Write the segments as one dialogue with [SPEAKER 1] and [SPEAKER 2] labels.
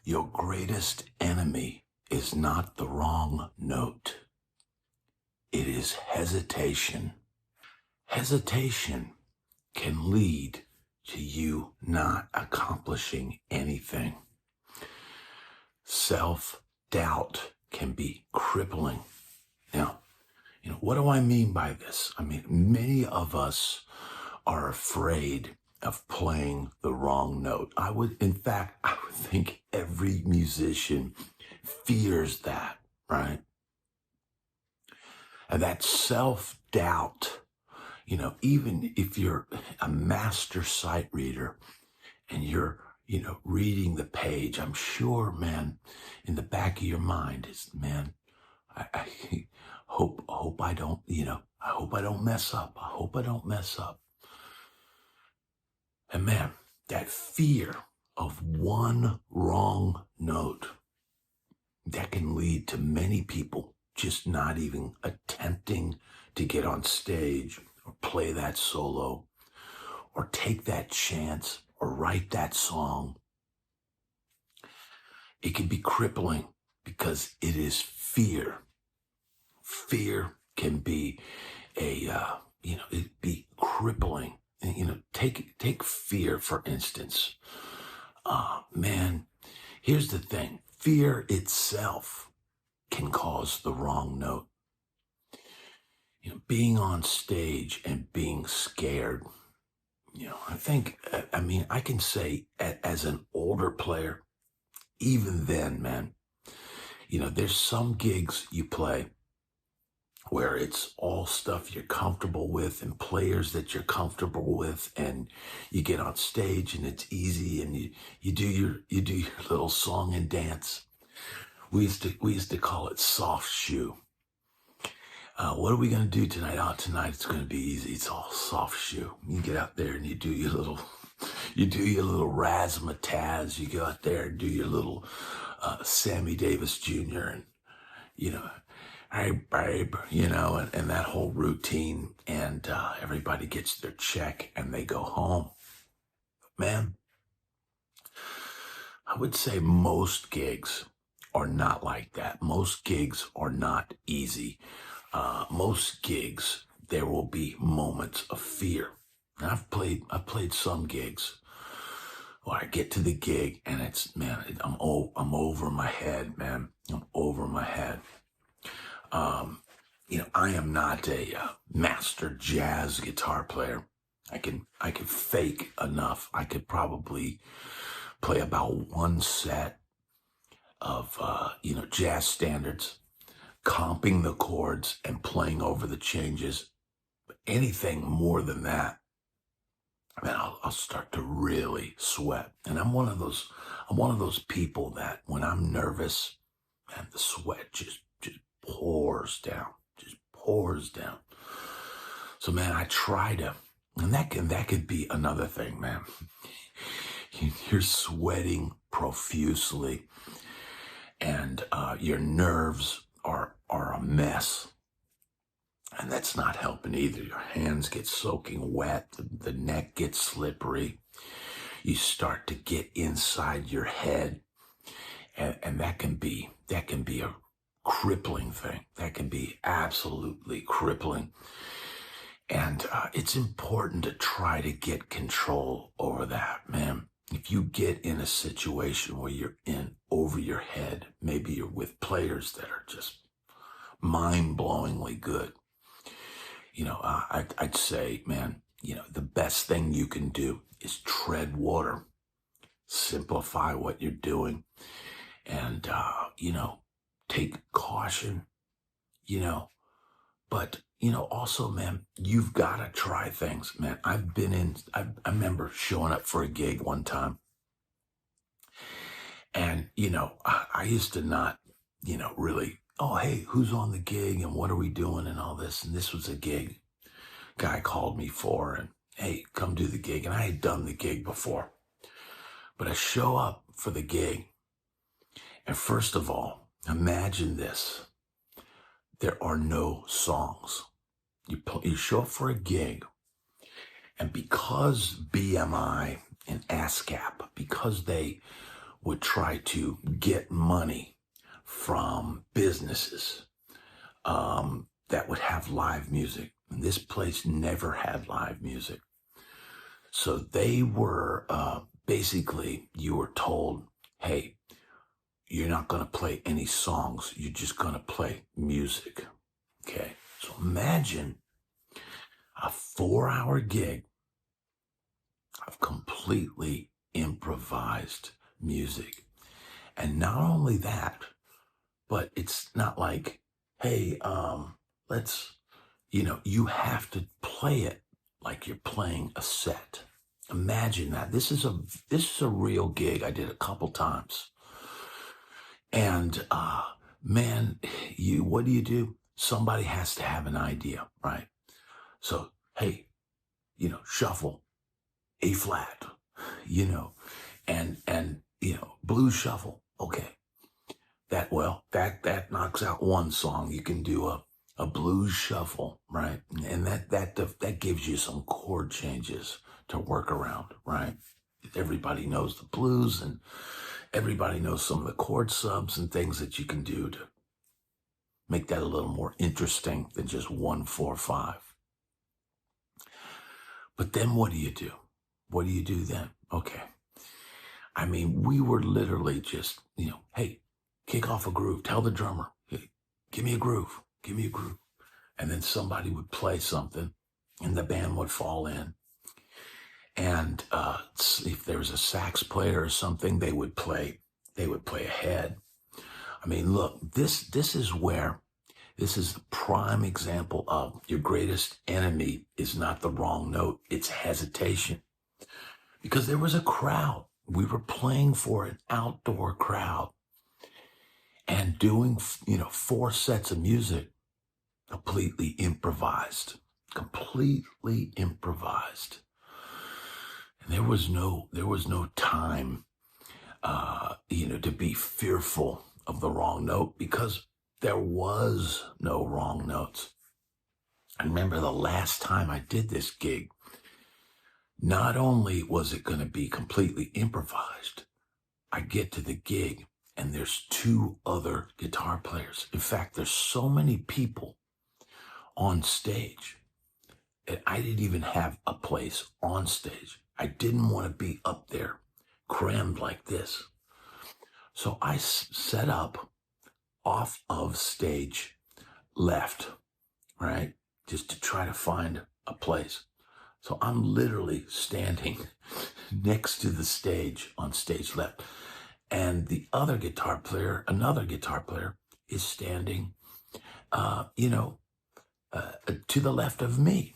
[SPEAKER 1] Your greatest enemy is not the wrong note. It is hesitation. Hesitation can lead to you not accomplishing anything. Self-doubt can be crippling. Now, what do I mean by this? I mean, many of us are afraid of playing the wrong note. I would think every musician fears that, right? And that self-doubt, even if you're a master sight reader and you're, reading the page, I'm sure, man, in the back of your mind is, man, I hope I don't, I hope I don't mess up. I hope I don't mess up. And man, that fear of one wrong note, that can lead to many people just not even attempting to get on stage or play that solo or take that chance or write that song. It can be crippling because it is fear. Fear can be it'd be crippling. Take fear, for instance. Man, here's the thing. Fear itself can cause the wrong note. Being on stage and being scared, I can say as an older player, even then, man, there's some gigs you play where it's all stuff you're comfortable with and players that you're comfortable with, and you get on stage and it's easy and you do your little song and dance. We used to call it soft shoe. What are we going to do tonight? Oh, tonight it's going to be easy. It's all soft shoe. You get out there and you do your little razzmatazz. You go out there and do your little Sammy Davis Jr. and, hey, babe, and that whole routine, and everybody gets their check and they go home. Man, I would say most gigs are not like that. Most gigs are not easy. Most gigs, there will be moments of fear. And I've played some gigs where I get to the gig and it's, man, I'm over my head, man. I'm over my head. I am not a master jazz guitar player. I can fake enough. I could probably play about one set of, jazz standards, comping the chords and playing over the changes. But anything more than that, man, I'll start to really sweat. And I'm one of those people that when I'm nervous, man, the sweat just pours down. So, man, I try to, and that could be another thing, man. You're sweating profusely, and your nerves are a mess. And that's not helping either. Your hands get soaking wet, the neck gets slippery. You start to get inside your head, and that can be a crippling thing. That can be absolutely crippling. And it's important to try to get control over that, man. if you get in a situation where you're in over your head, maybe you're with players that are just mind-blowingly good, I'd say, man, the best thing you can do is tread water, simplify what you're doing, and, take caution, you know, but, also, man, you've got to try things, man. I remember showing up for a gig one time, and, I used to not, really, oh, hey, who's on the gig and what are we doing and all this. And this was a gig guy called me for, and hey, come do the gig. And I had done the gig before, but I show up for the gig. And first of all, imagine this. There are no songs. You show up for a gig, and because BMI and ASCAP, because they would try to get money from businesses that would have live music, and this place never had live music. So they were basically, you were told, hey, you're not going to play any songs. You're just going to play music. Okay. So imagine a 4-hour gig of completely improvised music. And not only that, but it's not like, hey, you have to play it like you're playing a set. Imagine that. This is a real gig I did a couple times. And man, what do? Somebody has to have an idea, right? So, hey, shuffle A flat, and blues shuffle. Okay. That knocks out one song. You can do a blues shuffle, right? And that gives you some chord changes to work around, right? Everybody knows the blues, and everybody knows some of the chord subs and things that you can do to make that a little more interesting than just 1-4-5. But then what do you do? What do you do then? Okay. I mean, we were literally just, hey, kick off a groove. Tell the drummer, hey, give me a groove. Give me a groove. And then somebody would play something and the band would fall in. And if there was a sax player or something, they would play ahead. I mean, look, this is the prime example of your greatest enemy is not the wrong note, it's hesitation. Because there was a crowd. We were playing for an outdoor crowd and doing, 4 sets of music, completely improvised. And there was no time, to be fearful of the wrong note, because there was no wrong notes. I remember the last time I did this gig, not only was it going to be completely improvised, I get to the gig and there's 2 other guitar players. In fact, there's so many people on stage that I didn't even have a place on stage. I didn't want to be up there crammed like this. So I set up off of stage left, right? Just to try to find a place. So I'm literally standing next to the stage on stage left. And the other guitar player, another guitar player, is standing, to the left of me.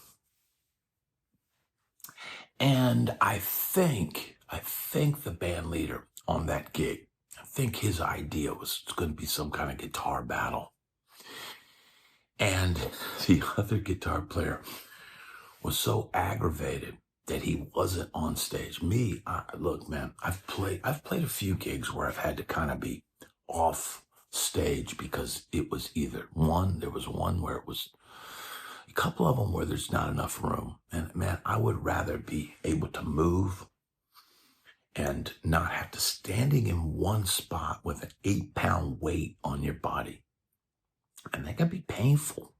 [SPEAKER 1] And I think the band leader on that gig, I think his idea was it's going to be some kind of guitar battle. And the other guitar player was so aggravated that he wasn't on stage. Look, man, I've played a few gigs where I've had to kind of be off stage because it was there was one where it was a couple of them where there's not enough room. And man, I would rather be able to move and not have to standing in one spot with an 8-pound weight on your body. And that can be painful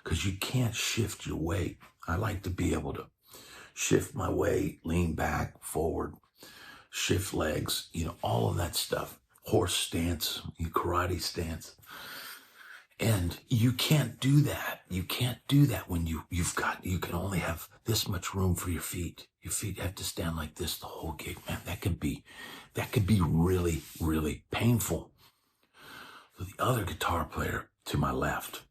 [SPEAKER 1] because you can't shift your weight. I like to be able to shift my weight, lean back, forward, shift legs, all of that stuff, horse stance, karate stance. And you can't do that. You can't do that when you can only have this much room for your feet. Your feet have to stand like this the whole gig, man. That could be really, really painful. So the other guitar player to my left,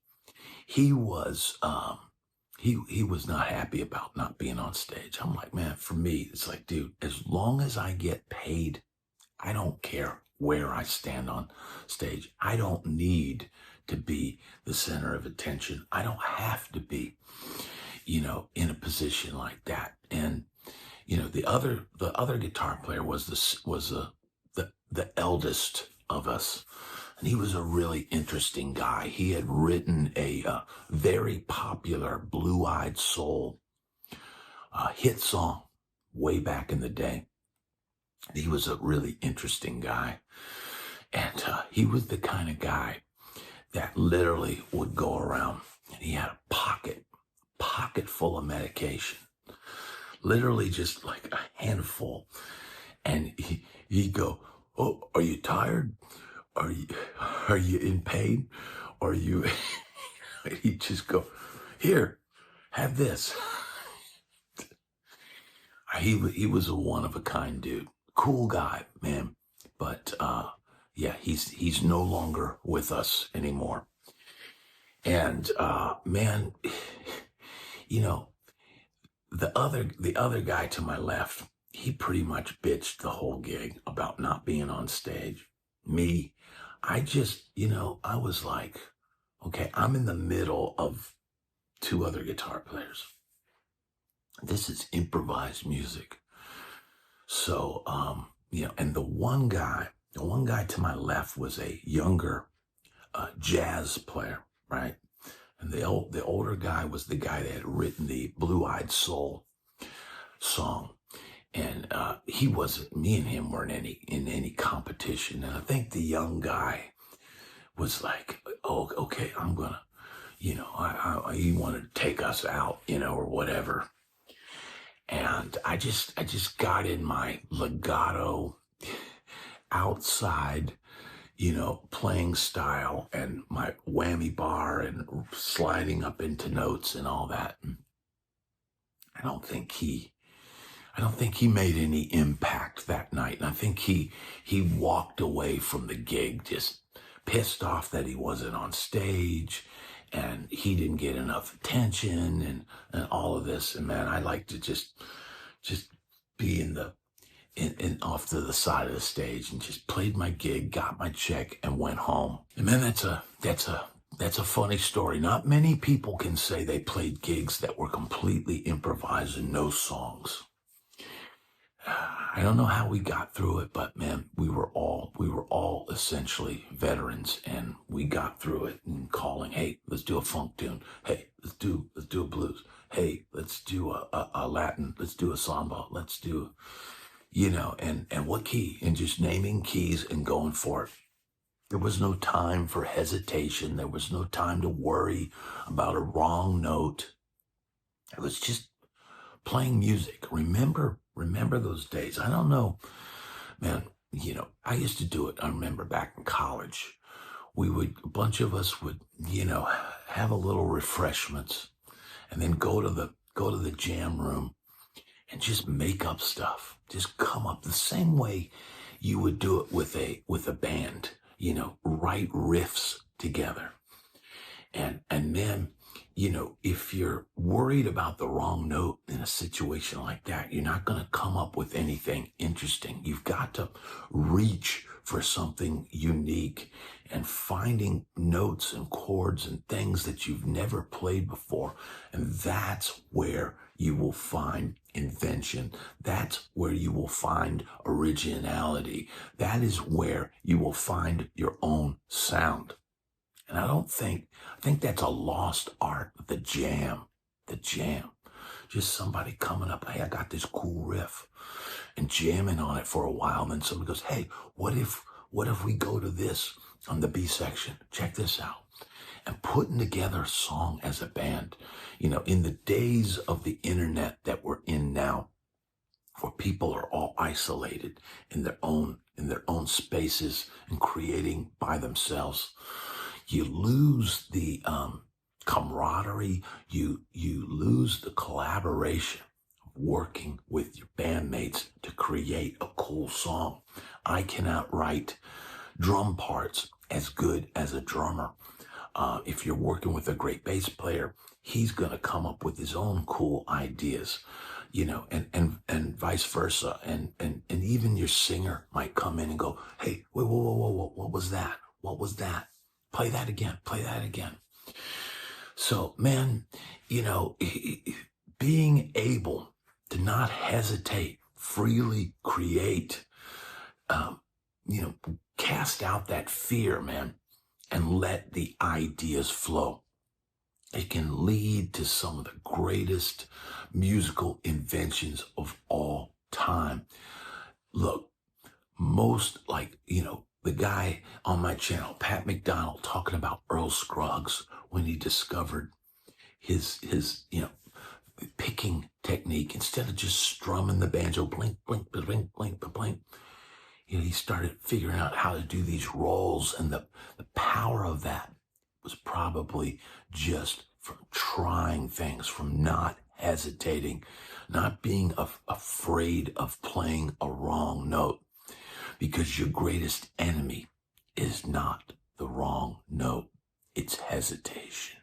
[SPEAKER 1] he was not happy about not being on stage. I'm like, man, for me, it's like, dude, as long as I get paid, I don't care where I stand on stage. I don't need to be the center of attention. I don't have to be, in a position like that. And, the other guitar player was the eldest of us. And he was a really interesting guy. He had written a very popular Blue-Eyed Soul hit song way back in the day. He was a really interesting guy. And he was the kind of guy that literally would go around and he had a pocket full of medication, literally just like a handful. And he'd go, "Oh, are you tired? Are you in pain? Are you?" He'd just go, "Here, have this." He was a one of a kind dude, cool guy, man. But yeah, he's no longer with us anymore. And man, the other guy to my left, he pretty much bitched the whole gig about not being on stage. Me, I just, I was like, okay, I'm in the middle of two other guitar players. This is improvised music. So, and the one guy to my left was a younger jazz player, right? And the older guy was the guy that had written the Blue-Eyed Soul song. And me and him weren't in any competition. And I think the young guy was like, "Oh, okay, I'm gonna, he wanted to take us out, or whatever." And I just got in my legato outside, playing style and my whammy bar and sliding up into notes and all that. And I don't think he made any impact that night. And I think he walked away from the gig just pissed off that he wasn't on stage and he didn't get enough attention and all of this. And man, I like to just be in off to the side of the stage and just played my gig, got my check, and went home. And man, that's a funny story. Not many people can say they played gigs that were completely improvised and no songs. I don't know how we got through it, but man, we were all essentially veterans, and we got through it and calling, "Hey, let's do a funk tune. Hey, let's do a blues. Hey, let's do a Latin. Let's do a samba. Let's do, and what key?" And just naming keys and going for it. There was no time for hesitation. There was no time to worry about a wrong note. It was just playing music. Remember those days. I don't know, man, I used to do it. I remember back in college, a bunch of us would, have a little refreshments and then go to the jam room and just make up stuff. Just come up the same way you would do it with a band, write riffs together. And then, if you're worried about the wrong note in a situation like that, you're not going to come up with anything interesting. You've got to reach for something unique and finding notes and chords and things that you've never played before. And that's where you will find invention. That's where you will find originality. That is where you will find your own sound. And I think that's a lost art, the jam. Just somebody coming up, "Hey, I got this cool riff," and jamming on it for a while. And then somebody goes, "Hey, what if we go to this on the B section? Check this out." And putting together a song as a band, in the days of the internet that we're in now, where people are all isolated in their own spaces and creating by themselves. You lose the camaraderie. You lose the collaboration of working with your bandmates to create a cool song. I cannot write drum parts as good as a drummer. If you're working with a great bass player, he's going to come up with his own cool ideas, and vice versa. And even your singer might come in and go, hey, wait, whoa, what was that? What was that? Play that again. Play that again. So, man, being able to not hesitate, freely create, cast out that fear, man, and let the ideas flow. It can lead to some of the greatest musical inventions of all time. Look, the guy on my channel, Pat McDonald, talking about Earl Scruggs when he discovered his picking technique. Instead of just strumming the banjo, blink, blink, blink, blink, blink, he started figuring out how to do these rolls, and the power of that was probably just from trying things, from not hesitating, not being afraid of playing a wrong note, because your greatest enemy is not the wrong note, it's hesitation.